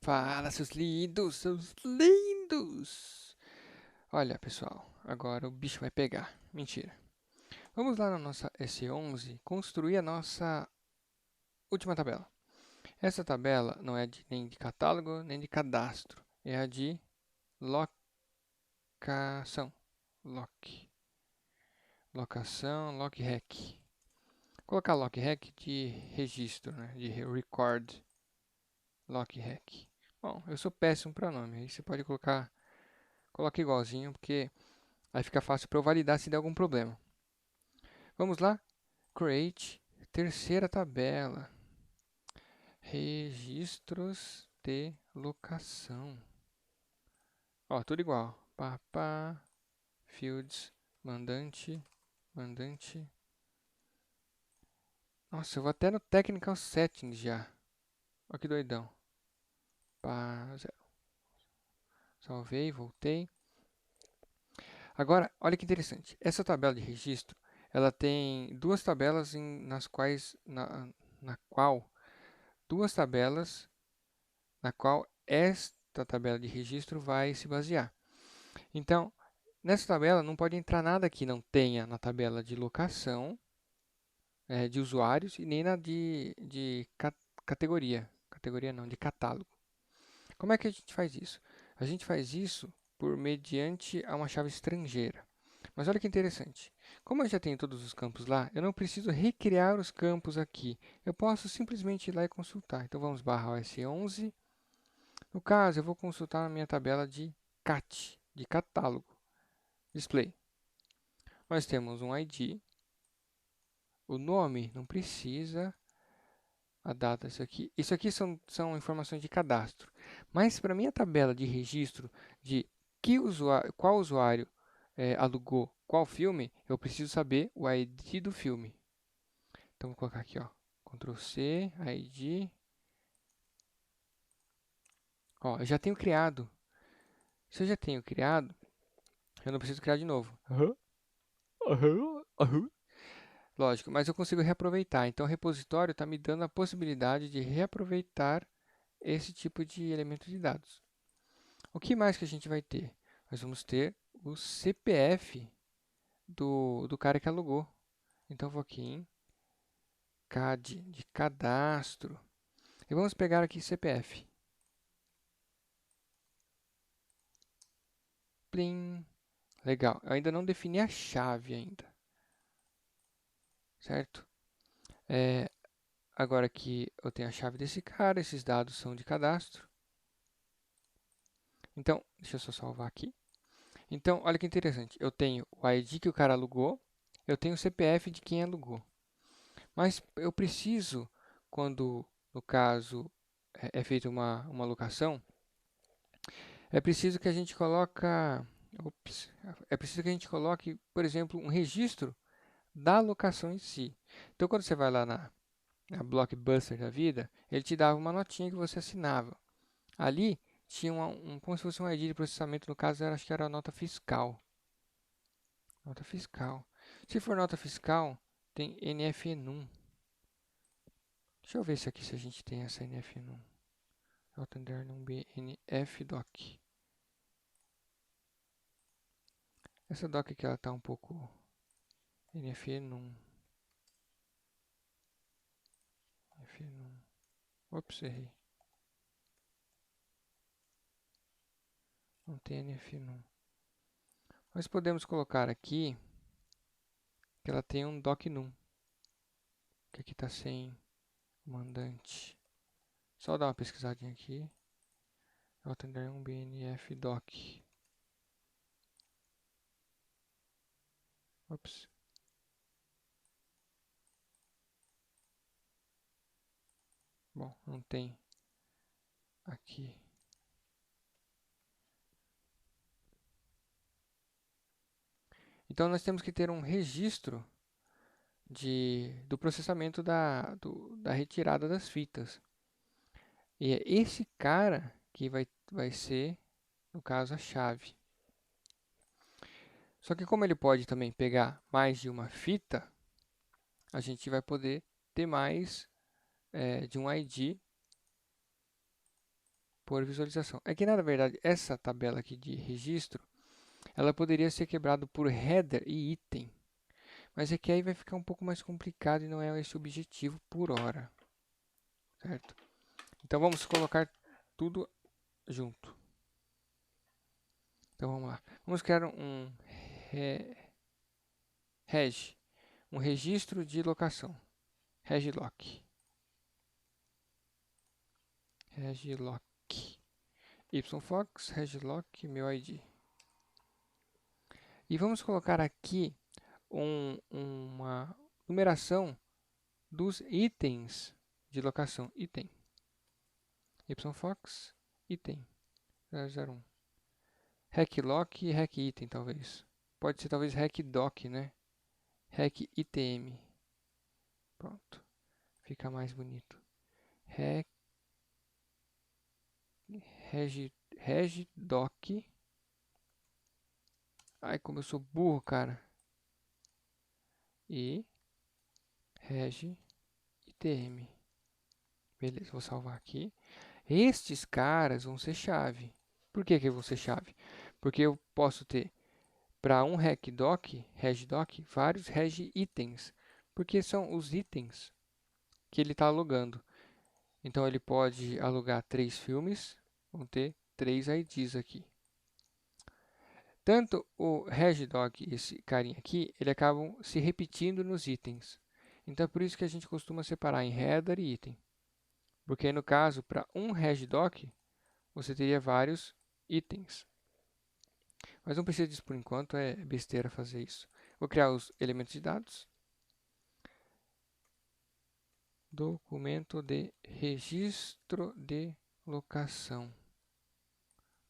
Fala, seus lindos, seus lindos! Olha, pessoal, agora o bicho vai pegar. Mentira. Vamos lá na nossa S11 construir a nossa última tabela. Essa tabela não é nem de catálogo, nem de cadastro. É a de locação. Lock. Colocar lock de registro, né? De record. Lock. Bom, eu sou péssimo para nome. Aí você pode coloca igualzinho, porque aí fica fácil para eu validar se der algum problema. Vamos lá? Create, terceira tabela. Registros de locação. Ó, tudo igual. Papá, fields, mandante. Nossa, eu vou até no Technical Settings já. Ó que doidão. Pá, zero. Salvei, voltei. Agora, olha que interessante. Essa tabela de registro, ela tem duas tabelas na qual duas tabelas na qual esta tabela de registro vai se basear. Então, nessa tabela não pode entrar nada que não tenha na tabela de locação de usuários e nem na de categoria. Categoria não, de catálogo. Como é que a gente faz isso? A gente faz isso por mediante a uma chave estrangeira. Mas olha que interessante. Como eu já tenho todos os campos lá, eu não preciso recriar os campos aqui. Eu posso simplesmente ir lá e consultar. Então vamos barra OS11. No caso, eu vou consultar na minha tabela de CAT, de catálogo. Display. Nós temos um ID. O nome não precisa. A data, isso aqui são informações de cadastro. Mas para minha tabela de registro de qual usuário alugou qual filme, eu preciso saber o ID do filme. Então vou colocar aqui, ó, Ctrl C, ID. Ó, eu já tenho criado. Se eu já tenho criado, eu não preciso criar de novo. Lógico, mas eu consigo reaproveitar. Então o repositório está me dando a possibilidade de reaproveitar esse tipo de elemento de dados. O que mais que a gente vai ter? Nós vamos ter o CPF do cara que alugou. Então vou aqui em CAD, de cadastro. E vamos pegar aqui CPF. Plim. Legal. Eu ainda não defini a chave ainda. Certo? Agora que eu tenho a chave desse cara, esses dados são de cadastro. Então, deixa eu só salvar aqui. Então, olha que interessante. Eu tenho o ID que o cara alugou, eu tenho o CPF de quem alugou. Mas eu preciso, quando, no caso, é feita uma locação, é preciso que a gente é preciso que a gente coloque, por exemplo, um registro da locação em si. Então, quando você vai lá na Blockbuster da vida, ele te dava uma notinha que você assinava. Ali tinha como se fosse um ID de processamento, no caso, acho que era a nota fiscal. Nota fiscal. Se for nota fiscal, tem NFNUM. Deixa eu ver se aqui se a gente tem essa NFNUM. Outlander num BNF doc. Essa doc aqui ela tá um pouco NFNUM. NFNUM. Ops, errei. Não tem NFNUM. Nós podemos colocar aqui que ela tem um docnum. Que aqui está sem mandante. Só dar uma pesquisadinha aqui. Outlander 1 BNF doc. Ops. Bom, não tem aqui. Então nós temos que ter um registro do processamento da retirada das fitas. E é esse cara que vai ser, no caso, a chave. Só que como ele pode também pegar mais de uma fita, a gente vai poder ter mais de um ID por visualização. É que, na verdade, essa tabela aqui de registro, ela poderia ser quebrada por header e item. Mas é que aí vai ficar um pouco mais complicado e não é esse o objetivo por hora. Certo? Então, vamos colocar tudo junto. Então, vamos lá. Vamos criar um reg, um registro de locação. Reglock. Reglock. yfox, reglock, meu ID. E vamos colocar aqui uma numeração dos itens de locação. Item. yfox, item. 001. Reclock e recitem, talvez. Pode ser talvez recdoc, né? Recitm. Pronto. Fica mais bonito. Regdoc. Ai, como eu sou burro, cara. E regitm. Beleza, vou salvar aqui. Estes caras vão ser chave. Por que vão ser chave? Porque eu posso ter para um regdoc, vários regitens. Porque são os itens que ele está alugando. Então ele pode alugar 3 filmes, vão ter 3 IDs aqui. Tanto o regdoc e esse carinha aqui, ele acabam se repetindo nos itens. Então é por isso que a gente costuma separar em header e item. Porque aí, no caso, para um regdoc, você teria vários itens. Mas não precisa disso por enquanto, é besteira fazer isso. Vou criar os elementos de dados. Documento de registro de locação.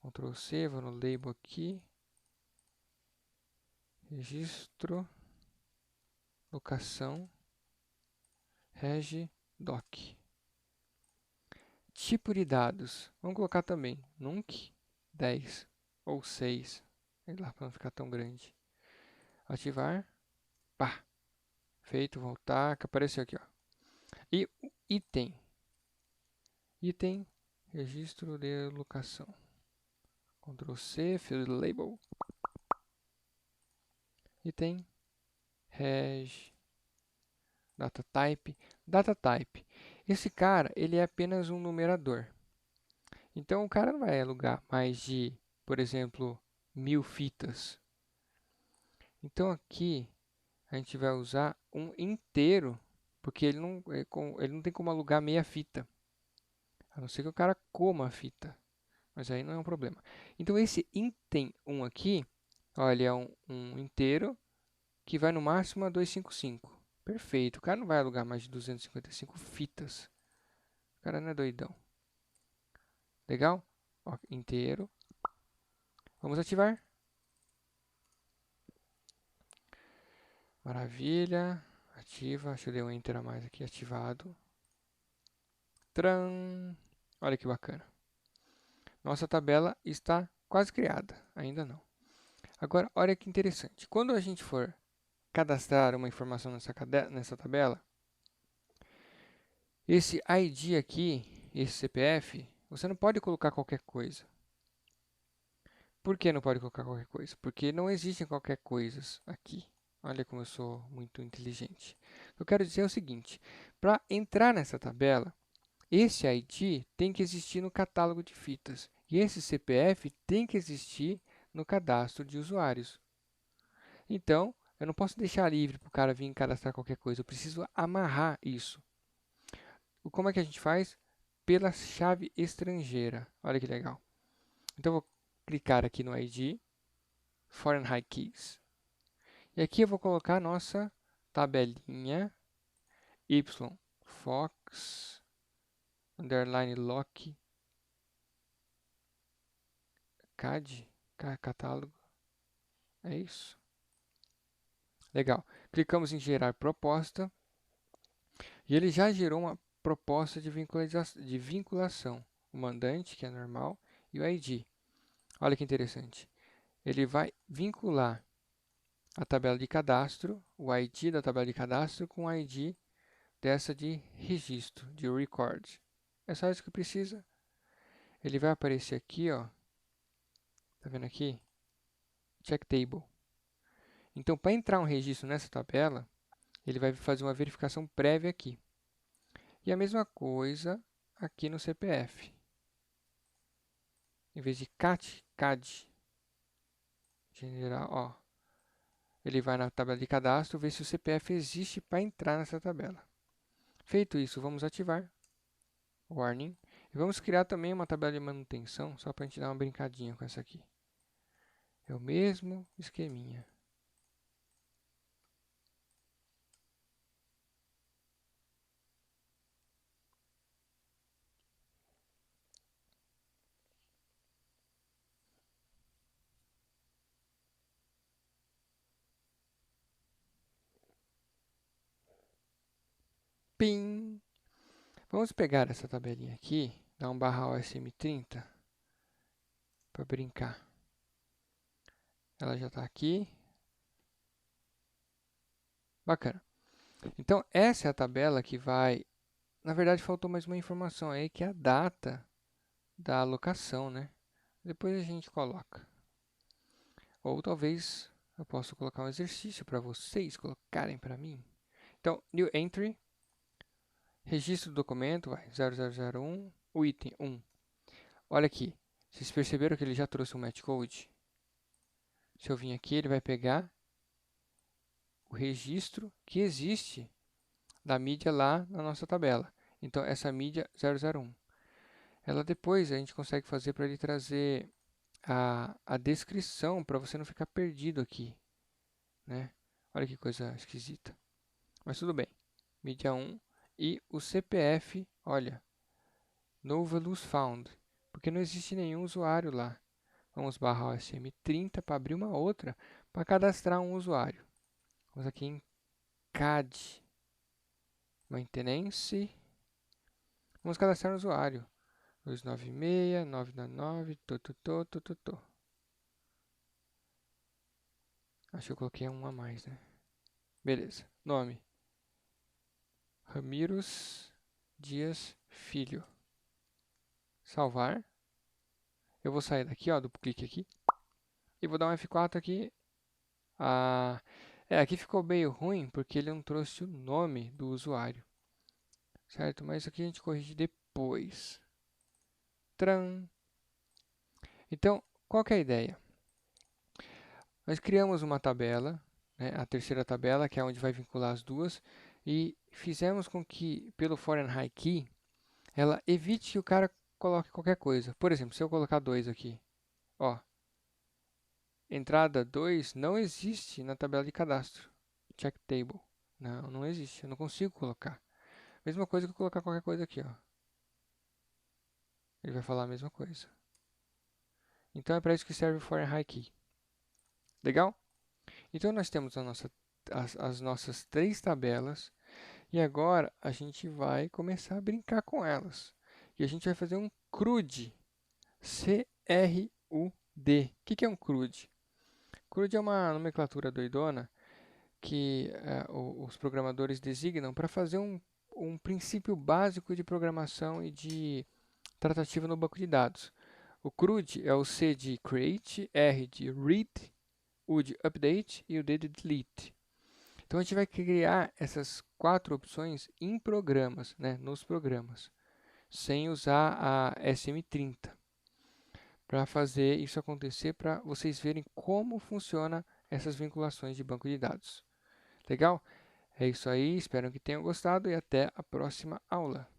Ctrl C, vou no label aqui. Registro, locação, regdoc. Tipo de dados. Vamos colocar também nunc 10 ou 6. Sei lá, para não ficar tão grande. Ativar. Pá. Feito, voltar, que apareceu aqui, ó. E o item. Item, registro de locação. Ctrl C, field label. Item, reg, data type. Data type. Esse cara, ele é apenas um numerador. Então, o cara não vai alugar mais de, por exemplo, 1000 fitas. Então, aqui, a gente vai usar um inteiro, porque ele não tem como alugar meia fita. A não ser que o cara coma a fita. Mas aí não é um problema. Então, esse item 1 aqui, ó, ele é um inteiro que vai no máximo a 255. Perfeito. O cara não vai alugar mais de 255 fitas. O cara não é doidão. Legal? Ó, inteiro. Vamos ativar. Maravilha. Ativa. Deixa eu dar um enter a mais aqui. Ativado. Tran. Olha que bacana. Nossa tabela está quase criada. Ainda não. Agora, olha que interessante. Quando a gente for cadastrar uma informação nessa tabela, esse ID aqui, esse CPF, você não pode colocar qualquer coisa. Por que não pode colocar qualquer coisa? Porque não existem qualquer coisas aqui. Olha como eu sou muito inteligente. O que eu quero dizer é o seguinte: para entrar nessa tabela, esse ID tem que existir no catálogo de fitas e esse CPF tem que existir no cadastro de usuários. Então, eu não posso deixar livre para o cara vir cadastrar qualquer coisa. Eu preciso amarrar isso. Como é que a gente faz? Pela chave estrangeira. Olha que legal. Então, eu vou clicar aqui no ID, Foreign High Keys. E aqui eu vou colocar a nossa tabelinha yfox underline lock cad catálogo. É isso. Legal. Clicamos em gerar proposta e ele já gerou uma proposta de vinculação. O mandante, que é normal, e o ID. Olha que interessante. Ele vai vincular a tabela de cadastro, o ID da tabela de cadastro com o ID dessa de registro, de record. É só isso que precisa. ele vai aparecer aqui, ó. Tá vendo aqui? Check Table. Então, para entrar um registro nessa tabela, ele vai fazer uma verificação prévia aqui. E a mesma coisa aqui no CPF. Em vez de CAT, CAD. General, ó. Ele vai na tabela de cadastro, ver se o CPF existe para entrar nessa tabela. Feito isso, vamos ativar. Warning. E vamos criar também uma tabela de manutenção, só para a gente dar uma brincadinha com essa aqui. É o mesmo esqueminha. Pim! Vamos pegar essa tabelinha aqui, dar um barra OSM30 para brincar. Ela já está aqui. Bacana. Então, essa é a tabela que vai... Na verdade, faltou mais uma informação aí, que é a data da alocação, né? Depois a gente coloca. Ou talvez eu possa colocar um exercício para vocês colocarem para mim. Então, New Entry, registro do documento, vai, 0001, o item 1. Olha aqui, vocês perceberam que ele já trouxe um match code? Se eu vim aqui, ele vai pegar o registro que existe da mídia lá na nossa tabela. Então, essa mídia 001. Ela depois a gente consegue fazer para ele trazer a descrição, para você não ficar perdido aqui, né? Olha que coisa esquisita. Mas tudo bem. Mídia 1 e o CPF, olha, no values found, porque não existe nenhum usuário lá. Vamos barra OSM30 para abrir uma outra, para cadastrar um usuário. Vamos aqui em CAD, maintenance, vamos cadastrar um usuário. 296, 999, tô. Acho que eu coloquei um a mais, né? Beleza. Nome. Ramiros Dias Filho. Salvar. Eu vou sair daqui, ó, duplo clique aqui. E vou dar um F4 aqui. Aqui ficou meio ruim porque ele não trouxe o nome do usuário. Certo? Mas isso aqui a gente corrige depois. Tran. Então, qual que é a ideia? Nós criamos uma tabela, né, a terceira tabela, que é onde vai vincular as duas, e fizemos com que, pelo foreign high key, ela evite que o cara coloque qualquer coisa. Por exemplo, se eu colocar 2 aqui, ó, entrada 2 não existe na tabela de cadastro. Check table. Não existe. Eu não consigo colocar. Mesma coisa que eu colocar qualquer coisa aqui, ó. Ele vai falar a mesma coisa. Então é para isso que serve o foreign high key. Legal? Então nós temos as nossas 3 tabelas e agora a gente vai começar a brincar com elas. E a gente vai fazer um CRUD. C-R-U-D. O que é um CRUD? CRUD é uma nomenclatura doidona que os programadores designam para fazer um princípio básico de programação e de tratativa no banco de dados. O CRUD é o C de create, R de read, U de update e o D de delete. Então a gente vai criar essas 4 opções em programas, né, nos programas, sem usar a SM30. Para fazer isso acontecer, para vocês verem como funciona essas vinculações de banco de dados. Legal? É isso aí, espero que tenham gostado e até a próxima aula.